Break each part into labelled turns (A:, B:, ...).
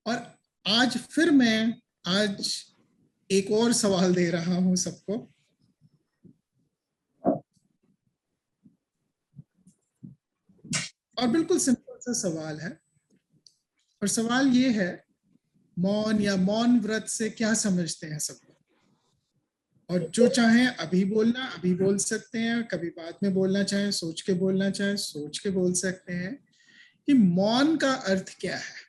A: और आज फिर मैं आज एक और सवाल दे रहा हूं सबको। और बिल्कुल सिंपल सा सवाल है, और सवाल ये है, मौन या मौन व्रत से क्या समझते हैं सब लोग? और जो चाहें अभी बोलना अभी बोल सकते हैं, कभी बाद में बोलना चाहें सोच के बोलना चाहें सोच के बोल सकते हैं कि मौन का अर्थ क्या है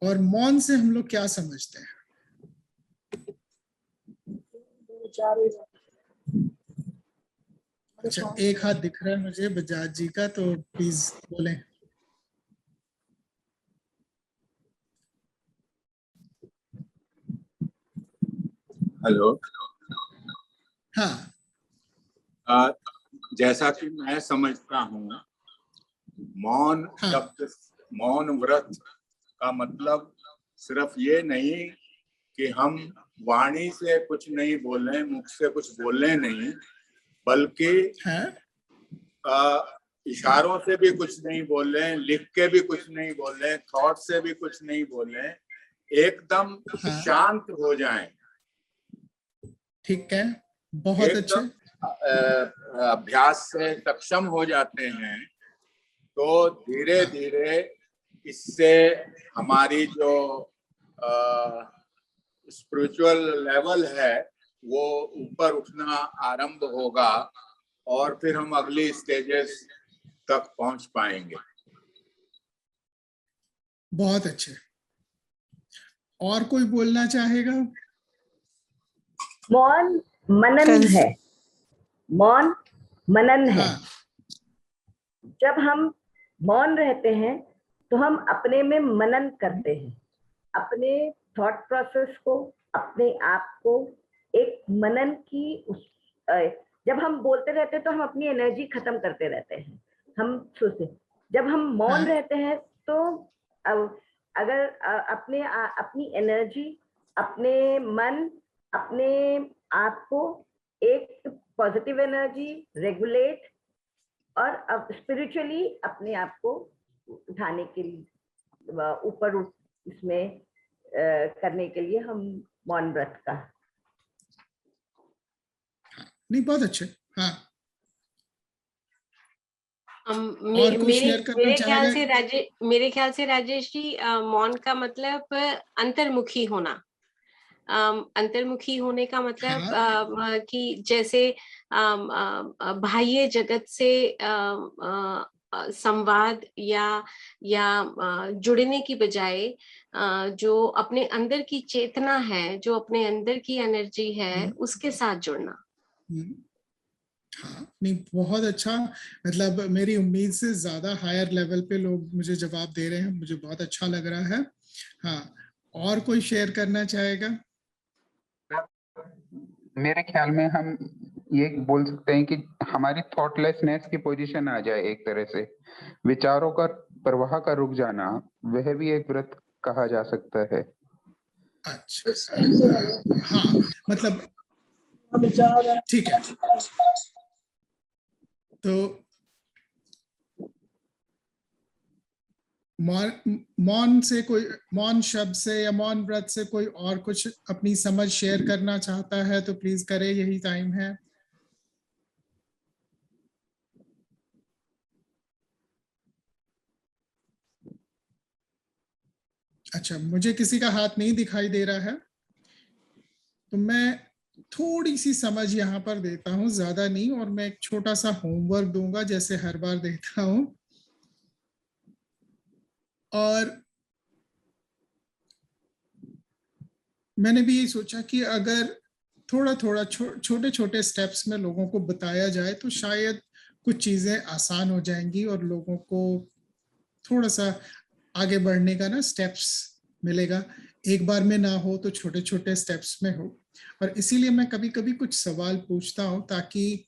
A: और मौन से हम लोग क्या समझते हैं। अच्छा, एक हाथ दिख रहा है मुझे बजाज जी का, तो प्लीज बोलें।
B: हेलो।
A: हाँ,
B: जैसा कि मैं समझता हूँ, मौन
A: हाँ,
B: शब्द, मौन व्रत का मतलब सिर्फ ये नहीं कि हम वाणी से कुछ नहीं बोलें, मुख से कुछ बोलें नहीं, बल्कि इशारों से भी कुछ नहीं बोलें, लिख के भी कुछ नहीं बोलें, थॉट से भी कुछ नहीं बोलें, एकदम शांत हो जाएं।
A: ठीक है, बहुत अच्छे।
B: अभ्यास से सक्षम हो जाते हैं तो धीरे धीरे इससे हमारी जो स्पिरिचुअल लेवल है वो ऊपर उठना आरंभ होगा और फिर हम अगली स्टेजेस तक पहुंच पाएंगे।
A: बहुत अच्छे। और कोई बोलना चाहेगा?
C: मौन मनन है, मौन मनन है। जब हम मौन रहते हैं तो हम अपने में मनन करते हैं, अपने थॉट प्रोसेस को, अपने आप को एक मनन की जब हम बोलते रहते हैं तो हम अपनी एनर्जी खत्म करते रहते हैं। हम सोचते, जब हम मौन रहते हैं तो अगर अपनी एनर्जी, अपने मन, अपने आप को एक पॉजिटिव एनर्जी रेगुलेट और अब स्पिरिचुअली अपने आप को उठाने के लिए, ऊपर इसमें करने के लिए हम मौन व्रत का।
A: नहीं, बहुत अच्छे। हाँ,
D: मेरे ख्याल से राजेश जी, मौन का मतलब अंतर्मुखी होना। अंतर्मुखी होने का मतलब कि जैसे बाह्य जगत से संवाद या जुड़ने की बजाय जो अपने अंदर की चेतना है, जो अपने अंदर की एनर्जी है, उसके साथ जुड़ना।
A: हाँ, नहीं, बहुत अच्छा। मतलब मेरी उम्मीद से ज्यादा हायर लेवल पे लोग मुझे जवाब दे रहे हैं, मुझे बहुत अच्छा लग रहा है। हाँ, और कोई शेयर करना चाहेगा?
E: मेरे ख्याल में हम ये बोल सकते हैं कि हमारी थॉटलेसनेस की पोजीशन आ जाए, एक तरह से विचारों का प्रवाह का रुक जाना, वह भी एक व्रत कहा जा सकता है।
A: अच्छा, हाँ, मतलब ठीक है। तो मौन से कोई, मौन शब्द से या मौन व्रत से कोई और कुछ अपनी समझ शेयर करना चाहता है तो प्लीज करे, यही टाइम है। अच्छा, मुझे किसी का हाथ नहीं दिखाई दे रहा है, तो मैं थोड़ी सी समझ यहाँ पर देता हूँ, ज्यादा नहीं, और मैं एक छोटा सा होमवर्क दूंगा जैसे हर बार देता हूँ। और मैंने भी ये सोचा कि अगर थोड़ा थोड़ा छोटे छोटे स्टेप्स में लोगों को बताया जाए तो शायद कुछ चीजें आसान हो जाएंगी और लोगों को थोड़ा सा आगे बढ़ने का ना स्टेप्स मिलेगा। एक बार में ना हो तो छोटे छोटे स्टेप्स में हो। और इसीलिए मैं कभी कभी कुछ सवाल पूछता हूँ ताकि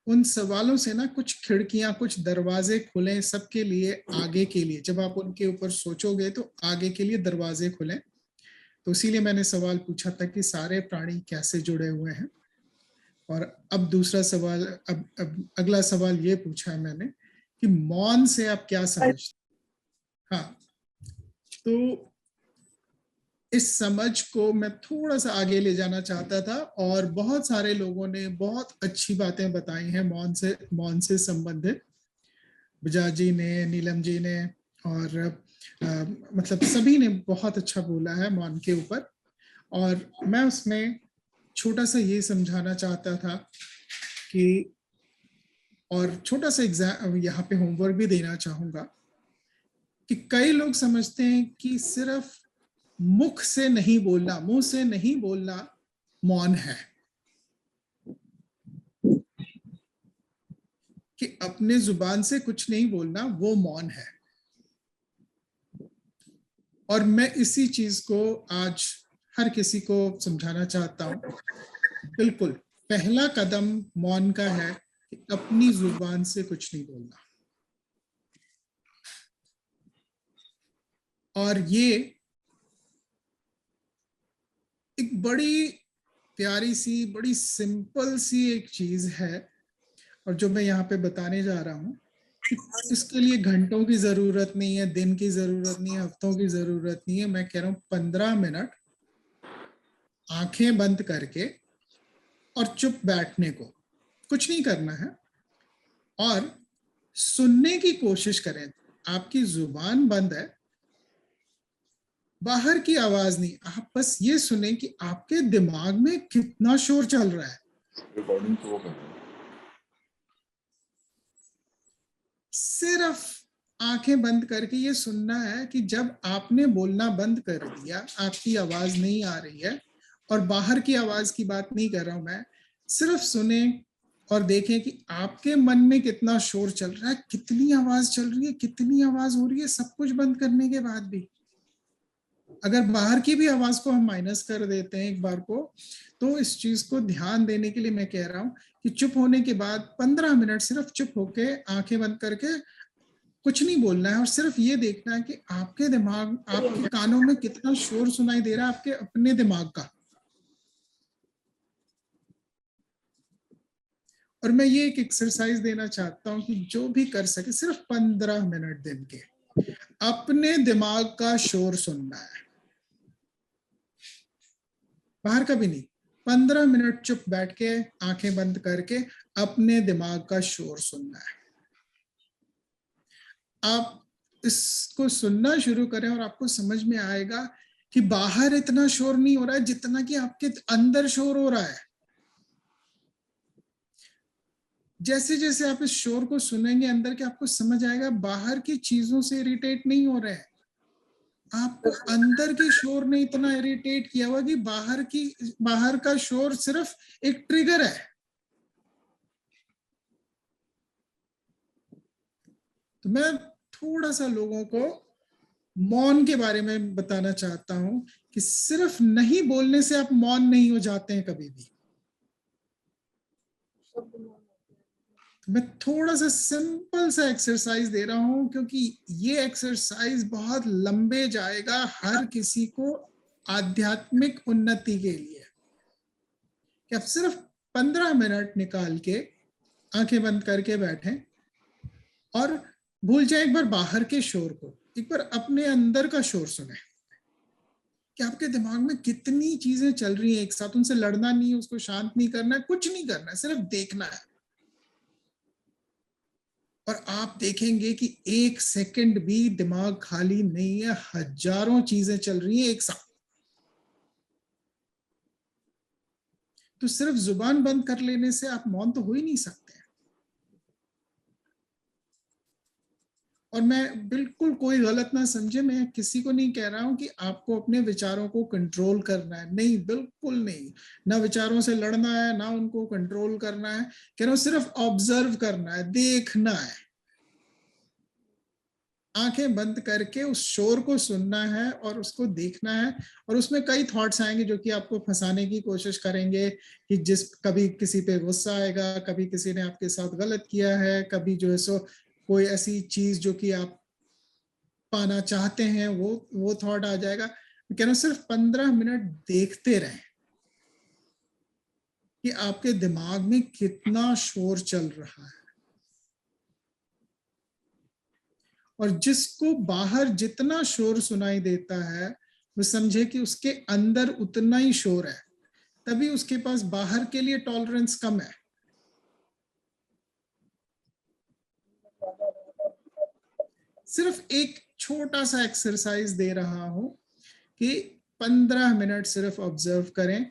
A: उन सवालों से ना कुछ खिड़कियां, कुछ दरवाजे खुलें सबके लिए, आगे के लिए। जब आप उनके ऊपर सोचोगे तो आगे के लिए दरवाजे खुलें। तो इसीलिए मैंने सवाल पूछा था कि सारे प्राणी कैसे जुड़े हुए हैं। और अब दूसरा सवाल, अब अगला सवाल ये पूछा है मैंने कि मौन से आप क्या समझते हैं? हाँ, तो इस समझ को मैं थोड़ा सा आगे ले जाना चाहता था, और बहुत सारे लोगों ने बहुत अच्छी बातें बताई हैं मौन से संबंधित। बजाज जी ने, नीलम जी ने, और मतलब सभी ने बहुत अच्छा बोला है मौन के ऊपर। और मैं उसमें छोटा सा ये समझाना चाहता था कि, और छोटा सा एग्जाम यहाँ पे होमवर्क भी देना चाहूंगा, कि कई लोग समझते हैं कि सिर्फ मुख से नहीं बोलना, मुंह से नहीं बोलना मौन है, कि अपने जुबान से कुछ नहीं बोलना वो मौन है। और मैं इसी चीज को आज हर किसी को समझाना चाहता हूं। बिल्कुल पहला कदम मौन का है कि अपनी जुबान से कुछ नहीं बोलना। और ये एक बड़ी प्यारी सी, बड़ी सिंपल सी एक चीज है, और जो मैं यहाँ पे बताने जा रहा हूँ, इसके लिए घंटों की जरूरत नहीं है, दिन की जरूरत नहीं है, हफ्तों की जरूरत नहीं है। मैं कह रहा हूँ 15 मिनट आंखें बंद करके और चुप बैठने को, कुछ नहीं करना है, और सुनने की कोशिश करें। आपकी जुबान बंद है, बाहर की आवाज नहीं, आप बस ये सुने कि आपके दिमाग में कितना शोर चल रहा है।
B: रिकॉर्डिंग तो कर,
A: सिर्फ आंखें बंद करके ये सुनना है कि जब आपने बोलना बंद कर दिया, आपकी आवाज नहीं आ रही है, और बाहर की आवाज की बात नहीं कर रहा हूं मैं, सिर्फ सुने और देखें कि आपके मन में कितना शोर चल रहा है, कितनी आवाज चल रही है, कितनी आवाज हो रही है। सब कुछ बंद करने के बाद भी अगर बाहर की भी आवाज को हम माइनस कर देते हैं एक बार को, तो इस चीज को ध्यान देने के लिए मैं कह रहा हूं कि चुप होने के बाद 15 मिनट सिर्फ चुप होके आंखें बंद करके कुछ नहीं बोलना है, और सिर्फ ये देखना है कि आपके दिमाग, आपके कानों में कितना शोर सुनाई दे रहा है आपके अपने दिमाग का। और मैं ये एक एक्सरसाइज देना चाहता हूं कि जो भी कर सके सिर्फ 15 मिनट दिन के अपने दिमाग का शोर सुनना है, बाहर का भी नहीं। 15 मिनट चुप बैठ के आंखें बंद करके अपने दिमाग का शोर सुनना है। आप इसको सुनना शुरू करें और आपको समझ में आएगा कि बाहर इतना शोर नहीं हो रहा है जितना कि आपके अंदर शोर हो रहा है। जैसे जैसे आप इस शोर को सुनेंगे अंदर के, आपको समझ आएगा बाहर की चीजों से इरिटेट नहीं हो रहे हैं, आपको अंदर के शोर ने इतना इरिटेट किया हुआ कि बाहर का शोर सिर्फ एक ट्रिगर है। तो मैं थोड़ा सा लोगों को मौन के बारे में बताना चाहता हूं कि सिर्फ नहीं बोलने से आप मौन नहीं हो जाते हैं कभी भी। तो मैं थोड़ा सा सिंपल सा एक्सरसाइज दे रहा हूं, क्योंकि ये एक्सरसाइज बहुत लंबे जाएगा हर किसी को आध्यात्मिक उन्नति के लिए। कि आप सिर्फ 15 मिनट निकाल के आंखें बंद करके बैठें और भूल जाए एक बार बाहर के शोर को, एक बार अपने अंदर का शोर सुने कि आपके दिमाग में कितनी चीजें चल रही हैं एक साथ। उनसे लड़ना नहीं है, उसको शांत नहीं करना है, कुछ नहीं करना है, सिर्फ देखना है। और आप देखेंगे कि एक सेकंड भी दिमाग खाली नहीं है, हजारों चीजें चल रही हैं एक साथ। तो सिर्फ जुबान बंद कर लेने से आप मौन तो हो ही नहीं सकते। और मैं बिल्कुल कोई गलत ना समझे, मैं किसी को नहीं कह रहा हूं कि आपको अपने विचारों को कंट्रोल करना है, नहीं, बिल्कुल नहीं। ना विचारों से लड़ना है, ना उनको कंट्रोल करना है। कह रहा हूं सिर्फ ऑब्जर्व करना है, देखना है, आंखें बंद करके उस शोर को सुनना है और उसको देखना है। और उसमें कई थॉट्स आएंगे जो कि आपको फंसाने की कोशिश करेंगे, कि कभी किसी पे गुस्सा आएगा, कभी किसी ने आपके साथ गलत किया है, कभी जो है सो कोई ऐसी चीज जो कि आप पाना चाहते हैं वो थॉट आ जाएगा। मैं कह रहा हूं सिर्फ 15 मिनट देखते रहें कि आपके दिमाग में कितना शोर चल रहा है। और जिसको बाहर जितना शोर सुनाई देता है वो समझे कि उसके अंदर उतना ही शोर है, तभी उसके पास बाहर के लिए टॉलरेंस कम है। सिर्फ एक छोटा सा एक्सरसाइज दे रहा हूं कि 15 मिनट सिर्फ ऑब्जर्व करें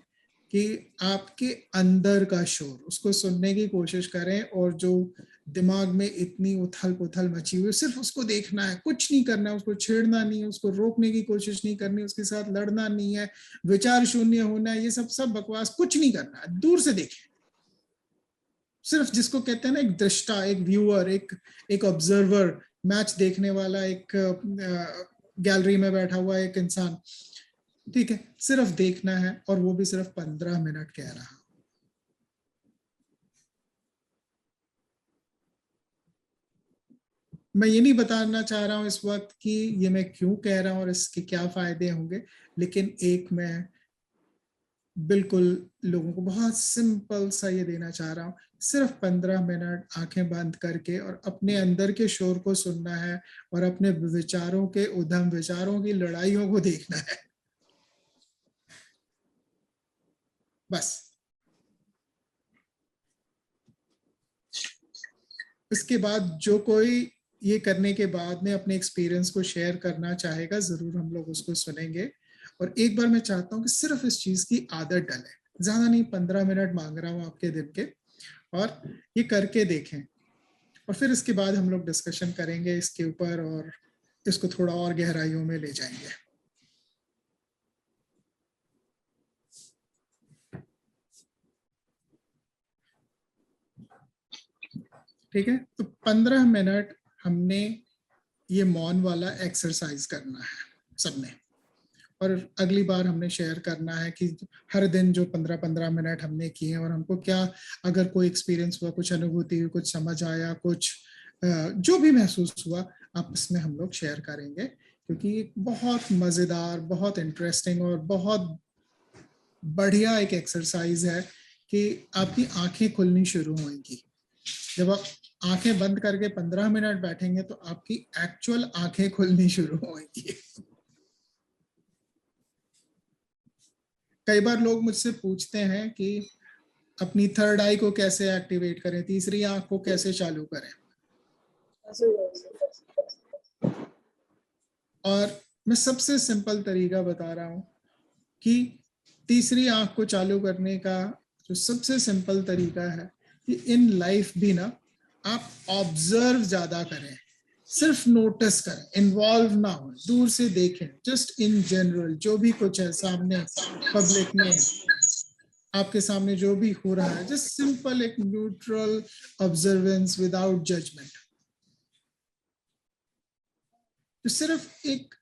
A: कि आपके अंदर का शोर, उसको सुनने की कोशिश करें, और जो दिमाग में इतनी उथल पुथल मची हुई सिर्फ उसको देखना है, कुछ नहीं करना है, उसको छेड़ना नहीं है, उसको रोकने की कोशिश नहीं करनी, उसके साथ लड़ना नहीं है, विचार शून्य होना है, ये सब बकवास कुछ नहीं करना है, दूर से देखें। सिर्फ जिसको कहते हैं ना एक दृष्टा, एक व्यूअर, एक ऑब्जर्वर, मैच देखने वाला, एक गैलरी में बैठा हुआ एक इंसान, ठीक है, सिर्फ देखना है, और वो भी सिर्फ 15 मिनट कह रहा हूं। मैं ये नहीं बताना चाह रहा हूं इस वक्त कि ये मैं क्यों कह रहा हूं और इसके क्या फायदे होंगे, लेकिन एक मैं बिल्कुल लोगों को बहुत सिंपल सा ये देना चाह रहा हूं, सिर्फ 15 मिनट आंखें बंद करके और अपने अंदर के शोर को सुनना है और अपने विचारों के उधम, विचारों की लड़ाइयों को देखना है, बस। इसके बाद जो कोई ये करने के बाद में अपने एक्सपीरियंस को शेयर करना चाहेगा, जरूर हम लोग उसको सुनेंगे। और एक बार मैं चाहता हूं कि सिर्फ इस चीज की आदत डले, ज्यादा नहीं, 15 मिनट मांग रहा हूं आपके दिन के, और ये करके देखें, और फिर इसके बाद हम लोग डिस्कशन करेंगे इसके ऊपर और इसको थोड़ा और गहराइयों में ले जाएंगे। ठीक है, तो 15 मिनट हमने ये मौन वाला एक्सरसाइज करना है सबने, और अगली बार हमने शेयर करना है कि हर दिन जो 15-15 मिनट हमने किए और हमको क्या, अगर कोई एक्सपीरियंस हुआ, कुछ अनुभूति हुई, कुछ समझ आया, कुछ जो भी महसूस हुआ, आपस में हम लोग शेयर करेंगे, क्योंकि बहुत मजेदार, बहुत इंटरेस्टिंग और बहुत बढ़िया एक एक्सरसाइज है कि आपकी आंखें खुलनी शुरू होंगी। जब आप आंखें बंद करके 15 मिनट बैठेंगे तो आपकी एक्चुअल आंखें खुलनी शुरू होंगी। कई बार लोग मुझसे पूछते हैं कि अपनी थर्ड आई को कैसे एक्टिवेट करें, तीसरी आंख को कैसे चालू करें, और मैं सबसे सिंपल तरीका बता रहा हूं कि तीसरी आंख को चालू करने का जो सबसे सिंपल तरीका है कि इन लाइफ भी ना आप ऑब्जर्व ज्यादा करें, सिर्फ नोटिस करें, इन्वॉल्व ना हो, दूर से देखें, जस्ट इन जनरल जो भी कुछ है सामने पब्लिक में, आपके सामने जो भी हो रहा है, जस्ट सिंपल एक न्यूट्रल ऑब्जर्वेंस विदाउट जजमेंट। तो सिर्फ एक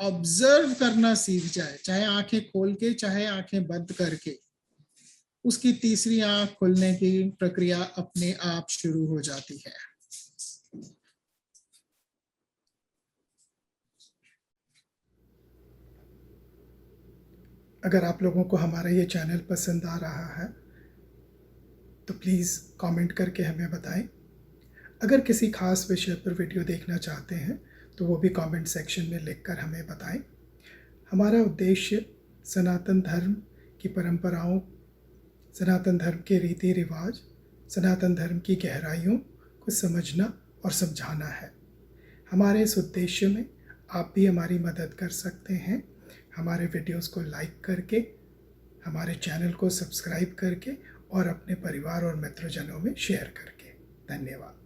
A: ऑब्जर्व करना सीख जाए, चाहे आंखें खोल के चाहे आंखें बंद करके, उसकी तीसरी आंख खुलने की प्रक्रिया अपने आप शुरू हो जाती है। अगर आप लोगों को हमारा ये चैनल पसंद आ रहा है तो प्लीज़ कमेंट करके हमें बताएं। अगर किसी खास विषय पर वीडियो देखना चाहते हैं तो वो भी कमेंट सेक्शन में लिखकर हमें बताएं। हमारा उद्देश्य सनातन धर्म की परंपराओं, सनातन धर्म के रीति रिवाज, सनातन धर्म की गहराइयों को समझना और समझाना है। हमारे इस उद्देश्य में आप भी हमारी मदद कर सकते हैं, हमारे वीडियोस को लाइक करके, हमारे चैनल को सब्सक्राइब करके और अपने परिवार और मित्रजनों में शेयर करके। धन्यवाद।